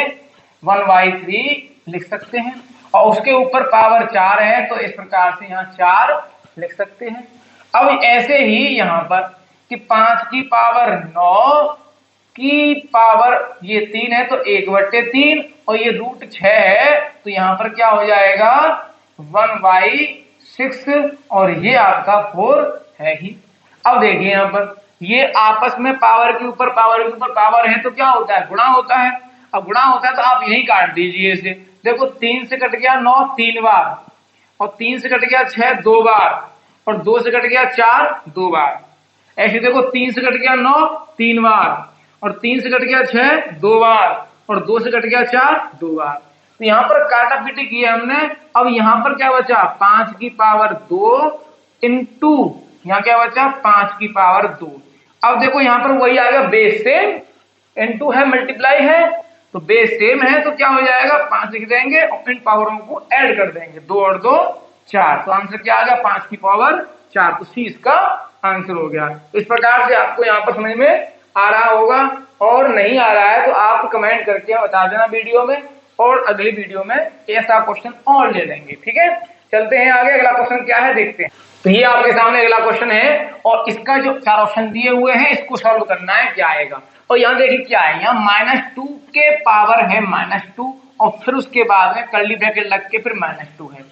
1/3 लिख सकते हैं। और उसके ऊपर पावर 4 है, तो इस प्रकार से यहाँ 4 लिख सकते हैं। अब ऐसे ही यहाँ पर कि 5 की पावर 9 की पावर ये 3 है, तो 1/3, और ये √6 है, तो यहाँ पर क्या हो जाएगा 1/6, और ये आपका 4 है ही। अब देखिए यहाँ पर ये आपस में पावर के ऊपर पावर है, तो क्या होता है, गुणा होता है। अब गुणा होता है तो आप यही काट दीजिए इसे। देखो 3 से कट गया 9 3 बार, और 3 से कट गया 6 2 बार, और 2 से कट गया 4 2 बार। ऐसे देखो 3 से कट गया 9 3 बार, और 3 से कट गया 6 2 बार, और 2 से कट गया 4 2 बार। तो यहाँ पर काटा पीटी किया हमने। अब यहाँ पर क्या बचा, 5 की पावर 2 इंटू यहाँ क्या बचा 5 की पावर 2। अब देखो यहाँ पर वही आ गया, बेस सेम, इंटू है मल्टीप्लाई है, तो बेस सेम है, तो क्या हो जाएगा 5 लिख देंगे और इन पावरों को ऐड कर देंगे, 2 और 2 4। तो आंसर क्या आ गया 5 की पावर 4, तो सी इसका आंसर हो गया। तो इस प्रकार से आपको यहाँ पर समझ में आ रहा होगा, और नहीं आ रहा है तो आप कमेंट करके बता देना वीडियो में, और अगली वीडियो में ऐसा क्वेश्चन और ले लेंगे। ठीक है, चलते हैं आगे, अगला क्वेश्चन क्या है देखते हैं। तो ये आपके सामने अगला क्वेश्चन है, और इसका जो 4 ऑप्शन दिए हुए हैं इसको सॉल्व करना है, क्या आएगा। और यहाँ देखिए क्या है, यहाँ -2 के पावर है -2, और फिर उसके बाद में कर्ली ब्रैकेट लग के फिर -2 है।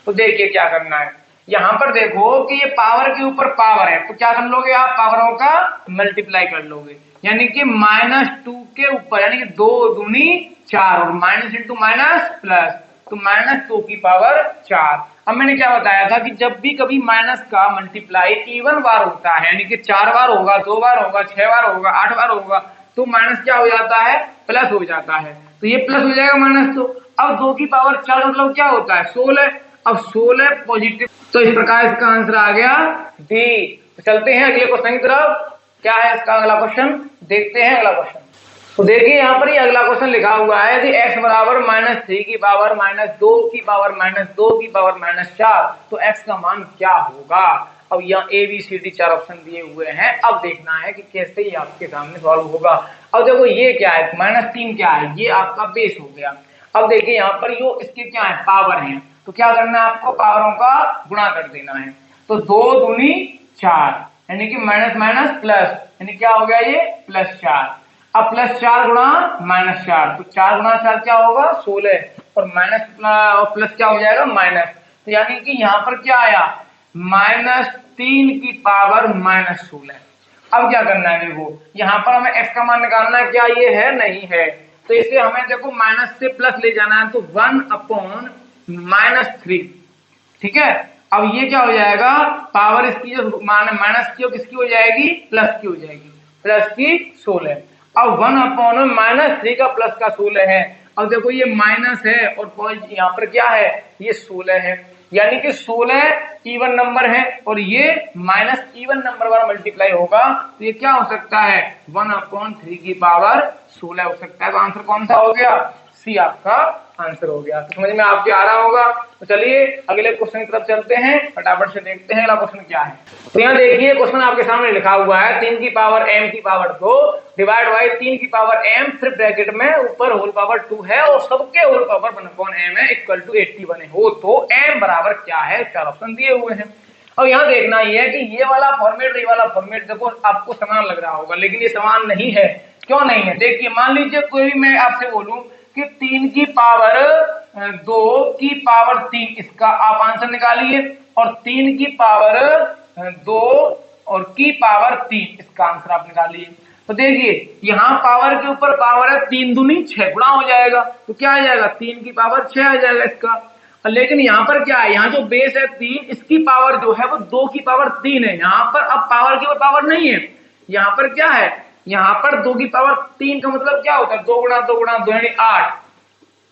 तो देखिए क्या करना है, यहाँ पर देखो कि ये पावर के ऊपर पावर है, तो क्या कर लोगे आप, पावरों का मल्टीप्लाई कर लोगे, यानी कि -2 के ऊपर, यानी कि 2 दूनी 4, और माइनस इंटू माइनस प्लस, तो -2 की पावर 4। अब मैंने क्या बताया था कि जब भी कभी माइनस का मल्टीप्लाई इवन बार होता है, यानी कि 4 बार होगा, 2 बार होगा, 6 बार होगा, 8 बार होगा, तो माइनस क्या हो जाता है, प्लस हो जाता है। तो ये प्लस हो जाएगा -2। अब 2 की पावर 4 मतलब क्या होता है 16। अब 16 पॉजिटिव, तो इस प्रकार इसका आंसर आ गया डी। तो चलते हैं अगले क्वेश्चन की तरफ, क्या है इसका अगला क्वेश्चन, देखते हैं अगला क्वेश्चन। तो देखिए यहाँ पर ये अगला क्वेश्चन लिखा हुआ है कि x बराबर -3 की पावर -2 की पावर -2 की पावर -4, तो x का मान क्या होगा। अब यहाँ ABCD 4 ऑप्शन दिए हुए हैं। अब देखना है कि कैसे ये आपके सामने सॉल्व होगा। अब देखो ये क्या है, -3 क्या है, ये आपका बेस हो गया। अब देखिए यहाँ पर यो इसके क्या है, पावर है, तो क्या करना है आपको, पावरों का गुणा कर देना है। तो 2 दूनी 4, यानी कि माइनस माइनस प्लस, यानी क्या हो गया ये +4। अब +4 गुणा -4, तो 4 गुणा 4 क्या होगा 16, और माइनस और प्लस क्या हो जाएगा माइनस, तो यानी कि यहाँ पर क्या आया -3 की पावर -16। अब क्या करना है, देखो यहाँ पर हमें x का मान निकालना है, क्या ये है नहीं है, तो इसे हमें देखो माइनस से प्लस ले जाना है, तो 1/-3। ठीक है, अब ये क्या हो जाएगा, पावर इसकी जो माइनस की किसकी हो जाएगी, प्लस की हो जाएगी, प्लस की 16। अब 1/-3 का प्लस का 16 है। अब देखो ये माइनस है और यहाँ पर क्या है, ये 16 है, यानी कि 16 इवन नंबर है और ये माइनस इवन नंबर वाला मल्टीप्लाई होगा, तो ये क्या हो सकता है 1/3 की पावर 16 हो सकता है। तो आंसर कौन सा हो गया, सी आपका आंसर हो गया। तो समझ में आपके आ रहा होगा। तो चलिए अगले क्वेश्चन की तरफ चलते हैं, फटाफट से देखते हैं अगला क्वेश्चन क्या है। तो यहाँ देखिए क्वेश्चन आपके सामने लिखा हुआ है 3 की पावर m की पावर 2 डिवाइड बाई 3 की पावर m फिर ब्रैकेट में ऊपर होल पावर 2 है और सबके होल पावर 1/m है इक्वल टू 81 हो। तो m बराबर क्या है, 4 ऑप्शन दिए हुए हैं। अब यहाँ देखना ही है कि ये वाला फॉर्मेट ये वाला फॉर्मेट देखो आपको समान लग रहा होगा, लेकिन ये समान नहीं है। क्यों नहीं है? देखिए मान लीजिए कोई भी मैं आपसे बोलूं कि 3 की पावर 2 की पावर 3 इसका आप आंसर निकालिए और 3 की पावर 2 और की पावर 3 इसका आंसर आप निकालिए। तो देखिए यहाँ पावर के ऊपर पावर है 3 दूनी 6 गुणा हो जाएगा। तो क्या आ जाएगा 3 की पावर 6 आ जाएगा इसका। लेकिन यहाँ पर क्या है, यहाँ जो बेस है 3 इसकी पावर जो है वो 2 की पावर 3 है। यहाँ पर अब पावर की पावर नहीं है, यहाँ पर क्या है, यहाँ पर 2 की पावर 3 का मतलब क्या होता है 2 गुणा 2 गुणा 2 यानी 8।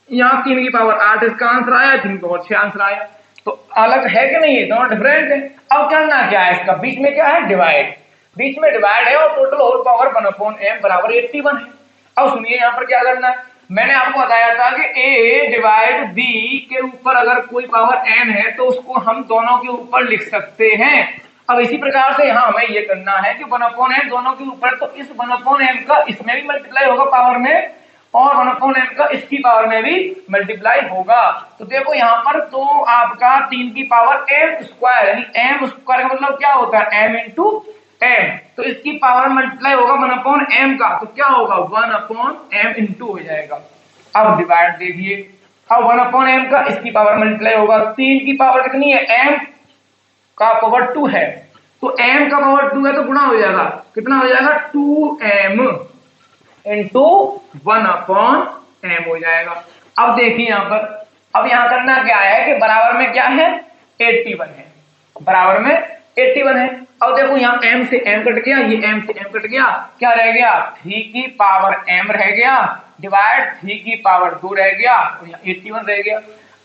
यहाँ 3 की पावर 8 इसका आंसर आया, 3 की पावर 6 आंसर आया। तो अलग है कि नहीं है, दोनों डिफरेंट है। अब करना क्या है, इसका बीच में क्या है डिवाइड, बीच में डिवाइड है और टोटल होल पावर 1/m बराबर 81 है। अब सुनिए यहाँ पर क्या करना है, मैंने आपको बताया था कि a डिवाइड b के ऊपर अगर कोई पावर n है तो उसको हम दोनों के ऊपर लिख सकते हैं। अब इसी प्रकार से यहाँ हमें ये करना है कि 1/m दोनों के ऊपर, तो इस 1/m का इसमें भी मल्टीप्लाई होगा पावर में और 1/m का इसकी पावर में भी मल्टीप्लाई होगा। तो देखो यहाँ पर तो आपका 3 की पावर m स्क्वायर यानी m स्क्वायर का मतलब क्या होता है m इंटू m, तो इसकी पावर मल्टीप्लाई होगा 1/m का, तो क्या होगा 1/m इंटू हो जाएगा। अब डिवाइड देखिए, अब 1/m का इसकी पावर मल्टीप्लाई होगा, 3 की पावर कितनी है m का पावर 2 है, तो m का पावर 2 है तो गुणा हो जाएगा, कितना हो जाएगा 2m इंटू 1/m हो जाएगा। अब देखिए यहाँ पर, अब यहाँ करना क्या है कि बराबर में क्या है 81 है, बराबर में 81 है। अब देखो यहाँ m से m कट गया, ये m से m कट गया, क्या रह गया 3 की पावर m रह गया डिवाइड 3 की पावर 2 रह गया और यहाँ 81 रह गया।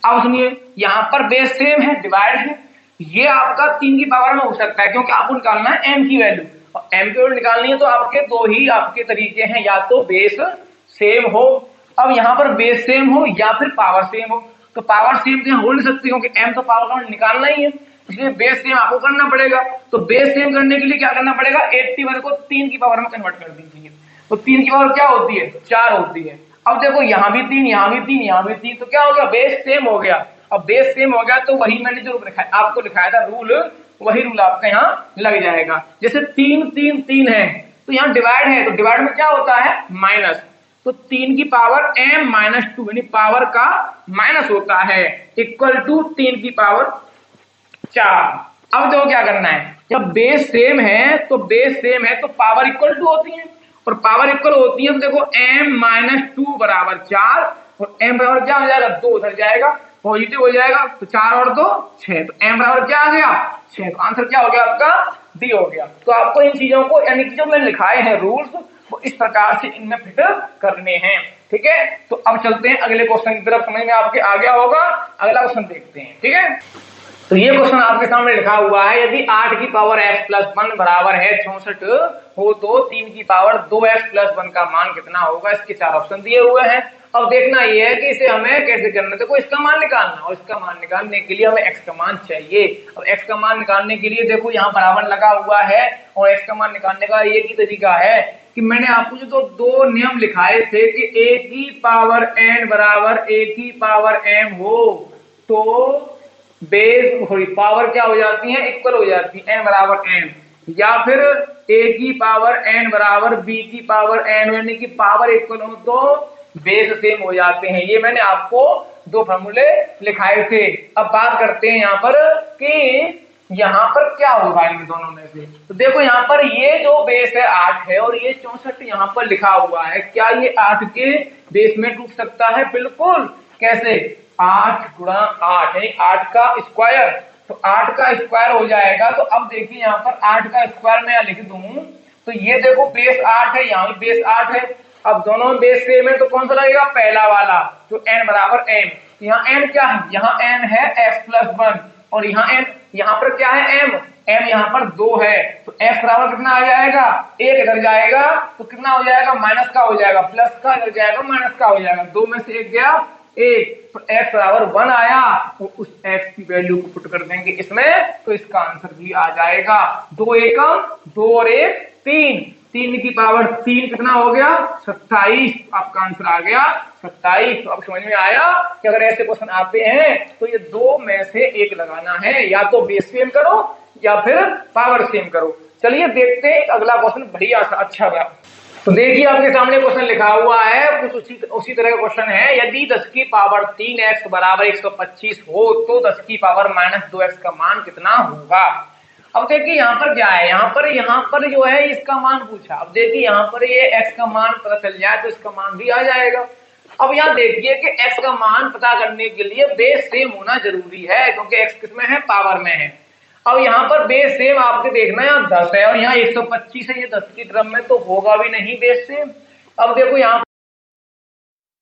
अब सुनिए यहाँ पर बेस सेम है डिवाइड है, ये आपका 3 की पावर में हो सकता है क्योंकि आपको निकालना है m की वैल्यू, और m की वैल्यू निकालनी है तो आपके दो ही आपके तरीके हैं, या तो बेस सेम हो, अब यहाँ पर बेस सेम हो या फिर पावर सेम हो। तो पावर सेम तो यहाँ हो नहीं सकती क्योंकि m तो पावर का निकालना ही है, इसलिए बेस सेम आपको करना पड़ेगा। तो बेस सेम करने के लिए क्या करना पड़ेगा 81 को 3 की पावर में कन्वर्ट कर दीजिए, तो 3 की पावर क्या होती है 4 होती है। अब देखो यहाँ भी 3 यहाँ भी 3 यहाँ भी 3, तो क्या हो गया बेस सेम हो गया। अब बेस सेम हो गया तो वही मैंने जो आपको लिखाया था रूल, वही रूल आपका यहाँ लग जाएगा। जैसे 3 3 3 है तो यहाँ डिवाइड है, तो डिवाइड में क्या होता है माइनस, तो 3 की पावर m माइनस 2 यानी पावर का माइनस होता है इक्वल टू 3 की पावर 4। अब देखो क्या करना है, जब बेस सेम है तो बेस सेम है तो पावर इक्वल टू होती है, और पावर इक्वल होती है तो देखो m माइनस 2 बराबर 4 और m बराबर क्या हो जाएगा 2 उधर जाएगा पॉजिटिव हो जाएगा, तो 4 और 2 6, तो m बराबर क्या आ गया 6, तो आंसर क्या हो गया आपका डी हो गया। तो आपको इन चीजों को यानी कि जो मैंने लिखाए हैं रूल्स वो इस प्रकार से इनमें फिट करने हैं, ठीक है। तो अब चलते हैं अगले क्वेश्चन की तरफ, समझ में आपके आ गया होगा। अगला क्वेश्चन देखते हैं, ठीक है। तो ये क्वेश्चन आपके सामने लिखा हुआ है, यदि 8 की पावर x प्लस 1 बराबर है 64 हो तो 3 की पावर 2x प्लस 1 का मान कितना होगा। इसके 4 ऑप्शन दिए हुए हैं। अब देखना ये है कि इसे हमें कैसे करना है, देखो इसका मान निकालना, और इसका मान निकालने के लिए हमें x का मान चाहिए। अब x का मान निकालने के लिए देखो यहाँ बराबर लगा हुआ है, और x का मान निकालने का एक ही तरीका है कि मैंने आपको जो दो नियम लिखाए थे कि a की पावर n बराबर a की पावर m हो तो बेस पावर क्या हो जाती है इक्वल हो जाती है n बराबर m, या फिर a की पावर n बराबर b की पावर n यानी कि पावर इक्वल हो तो बेस सेम हो जाते हैं। ये मैंने आपको दो फॉर्मूले लिखाए थे। अब बात करते हैं यहाँ पर कि यहाँ पर क्या होगा इन दोनों में से। तो देखो यहाँ पर ये जो बेस है 8 है और ये 64 यहाँ पर लिखा हुआ है, क्या ये 8 के बेस में टूट सकता है? बिल्कुल। कैसे? 8 गुणा 8 यानी 8 का स्क्वायर, तो 8 का स्क्वायर हो जाएगा। तो अब देखिए यहाँ पर 8 का स्क्वायर मैं लिख दूं तो ये देखो बेस 8 है, यहाँ भी बेस 8 है। अब दोनों में बेस सेम है तो कौन सा लगेगा? पहला वाला जो n बराबर m। यहाँ n क्या है? यहाँ n है x प्लस 1 और यहाँ n यहाँ पर क्या है m, m यहाँ पर 2 है, तो x बराबर कितना आ जाएगा, 1 इधर जाएगा तो कितना हो जाएगा, माइनस का हो जाएगा, प्लस का इधर जाएगा माइनस का हो जाएगा, 2 में से 1 गया 1, तो x बराबर 1 आया, तो उस x की वैल्यू को पुट कर देंगे इसमें, तो इसका आंसर भी आ जाएगा 2 एकम 2 और 1 3, 3 की पावर 3 कितना हो गया 27, आपका आंसर आ गया 27। तो अब समझ में आया कि अगर ऐसे क्वेश्चन आते हैं तो ये 2 में से 1 लगाना है, या तो बेस सेम करो या फिर पावर सेम करो। चलिए देखते हैं अगला क्वेश्चन, बढ़िया सा अच्छा गया। तो देखिए आपके सामने क्वेश्चन लिखा हुआ है, कुछ उसी तरह का क्वेश्चन है, यदि 10 की पावर 3x बराबर 125 हो तो 10 की पावर -2x का मान कितना होगा। अब देखिए यहाँ पर क्या है, यहाँ पर जो है इसका मान पूछा। अब देखिए यहाँ पर ये x का मान पता चल जाए तो इसका मान भी आ जाएगा। अब यहाँ देखिए कि x का मान पता करने के लिए बेस सेम होना जरूरी है, क्योंकि x किसमें है, पावर में है। अब यहाँ पर बेस सेम आपके देखना है, यहाँ 10 है और यहाँ 125 है, ये 10 की टर्म में तो होगा भी नहीं बेस सेम। अब देखो यहाँ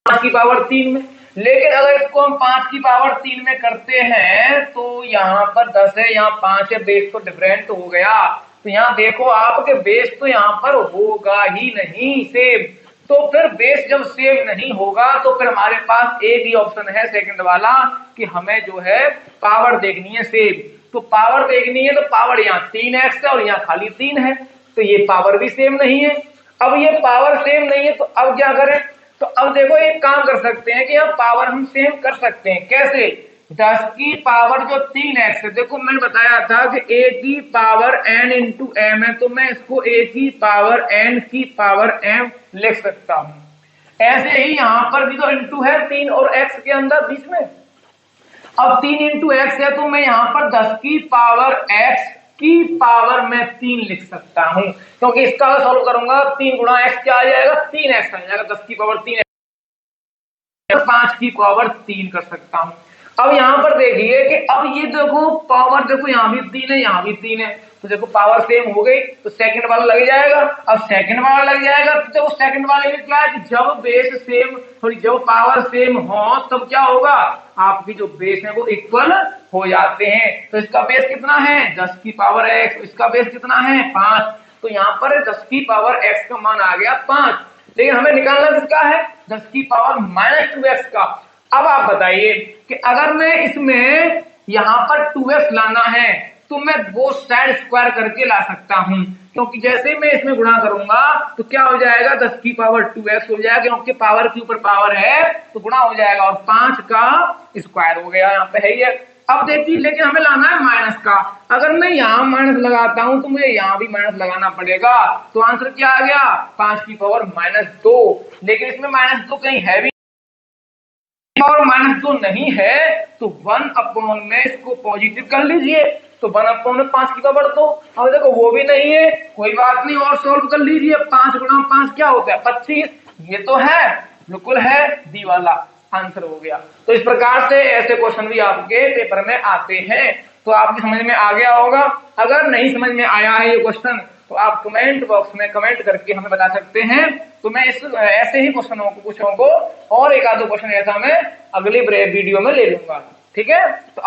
5 की पावर 3 में, लेकिन अगर इसको हम 5 की पावर 3 में करते हैं तो यहाँ पर 10 है, यहाँ 5 है, बेस तो डिफरेंट हो गया। तो यहाँ देखो आपके बेस तो यहाँ पर होगा ही नहीं सेम। तो फिर बेस जब सेम नहीं होगा तो फिर हमारे पास एक ही ऑप्शन है सेकंड वाला, कि हमें जो है पावर देखनी है सेम। तो पावर देखनी है तो पावर यहाँ 3x है और यहाँ खाली 3 है, तो ये पावर भी सेम नहीं है। अब ये पावर सेम नहीं है तो अब क्या करें, तो अब देखो एक काम कर सकते हैं कि अब पावर हम सेम कर सकते हैं। कैसे, 10 की पावर जो 3x है, देखो मैंने बताया था कि a की पावर n इंटू m है, तो मैं इसको a की पावर n की पावर m लिख सकता हूं। ऐसे ही यहां पर भी तो इंटू है 3 और x के अंदर बीच में। अब 3 इंटू एक्स है तो मैं यहाँ पर 10 की पावर x की पावर में 3 लिख सकता हूं, क्योंकि इसका सॉल्व करूंगा 3 गुणा x क्या आ जाएगा, 3x आ जाएगा, 10 की पावर 3, 5 की पावर 3 कर सकता हूं। अब यहाँ पर देखिए कि अब ये देखो पावर, देखो यहाँ भी 3 है, यहाँ भी 3 है, तो देखो पावर सेम हो गई तो सेकंड वाला लग जाएगा। अब सेकंड वाला लग जाएगा तो देखो सेकंड वाले में क्या है कि जब बेस सेम, सॉरी जब पावर सेम हो तब क्या होगा, आपकी जो बेस है वो इक्वल हो जाते हैं। तो इसका बेस कितना है, 10 की पावर x, इसका बेस कितना है 5, तो यहाँ पर 10 की पावर x का मान आ गया 5, लेकिन हमें निकालना किसका है, 10 की पावर -2x का। अब आप बताइए कि अगर मैं इसमें यहाँ पर 2x लाना है तो मैं वो साइड स्क्वायर करके ला सकता हूं, क्योंकि जैसे ही मैं इसमें गुणा करूंगा तो क्या हो जाएगा, 10 की पावर 2x हो जाएगा, क्योंकि पावर के ऊपर पावर है तो गुणा हो जाएगा, और 5 का स्क्वायर हो गया, यहाँ पे है ये। अब देखिए लेकिन हमें लाना है माइनस का, अगर मैं यहाँ माइनस लगाता हूं तो मुझे यहाँ भी माइनस लगाना पड़ेगा, तो आंसर क्या आ गया, 5 की पावर -2, लेकिन इसमें -2 कहीं है भी और -2 नहीं है, तो 1 में इसको पॉजिटिव कर लीजिए, तो 1 में 5 की पावर 2। अब देखो वो भी नहीं है, कोई बात नहीं, और सॉल्व कर लीजिए, 5 गुणा 5 क्या होता है 25, ये तो है, बिल्कुल है, डी वाला आंसर हो गया। तो इस प्रकार से ऐसे क्वेश्चन भी आपके पेपर में आते हैं, तो आपकी समझ में आ गया होगा। अगर नहीं समझ में आया है ये क्वेश्चन तो आप कमेंट बॉक्स में कमेंट करके हमें बता सकते हैं, तो मैं इस ऐसे ही क्वेश्चनों को और एक आधो क्वेश्चन ऐसा मैं अगली वीडियो में ले लूंगा, ठीक है। तो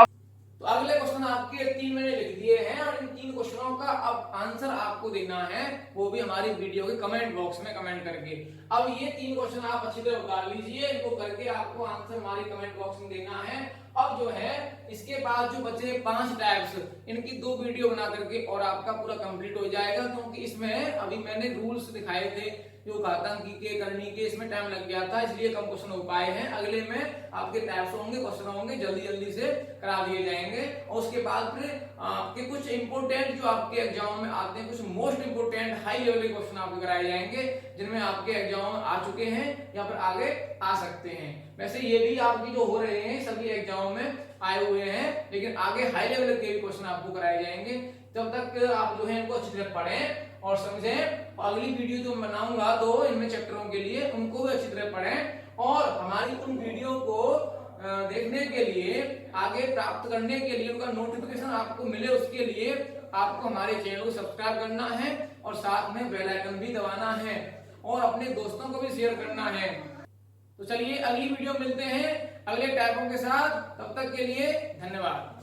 अगले क्वेश्चन आपके 3 मैंने लिख दिए हैं और इन 3 क्वेश्चनों का अब आंसर आपको देना है, वो भी हमारी वीडियो के कमेंट बॉक्स में कमेंट करके। अब ये 3 क्वेश्चन आप अच्छी तरह उतार लीजिए, इनको करके आपको आंसर हमारी कमेंट बॉक्स में देना है। अब जो है इसके बाद जो बचे 5 टाइप्स, इनकी 2 वीडियो बना करके और आपका पूरा कंप्लीट हो जाएगा, क्योंकि इसमें अभी मैंने रूल्स दिखाए थे जो घातांकी के करनी के, इसमें टाइम लग गया था, इसलिए कम क्वेश्चन हो पाए हैं। अगले में आपके टाइप्स होंगे, क्वेश्चन होंगे, जल्दी जल्दी से करा दिए जाएंगे। और उसके बाद फिर आपके कुछ इंपोर्टेंट जो आपके एग्जाम में आते हैं, कुछ मोस्ट इंपोर्टेंट हाई लेवल के क्वेश्चन आपको कराए जाएंगे, जिनमें आपके एग्जाम में आ चुके हैं या फिर आगे आ सकते हैं। वैसे ये भी आपकी जो हो रहे हैं सभी एग्जाम में आए हुए हैं, लेकिन आगे हाई लेवल के भी क्वेश्चन आपको कराए जाएंगे। तब तक आप जो है इनको अच्छी तरह पढ़ें और समझें। अगली वीडियो जो बनाऊंगा तो इनमें चैप्टरों के लिए उनको भी अच्छी तरह पढ़ें, और हमारी उन वीडियो को देखने के लिए, आगे प्राप्त करने के लिए, उनका नोटिफिकेशन आपको मिले, उसके लिए आपको हमारे चैनल को सब्सक्राइब करना है और साथ में बेल आइकन भी दबाना है और अपने दोस्तों को भी शेयर करना है। तो चलिए अगली वीडियो मिलते हैं अगले टाइपों के साथ, तब तक के लिए धन्यवाद।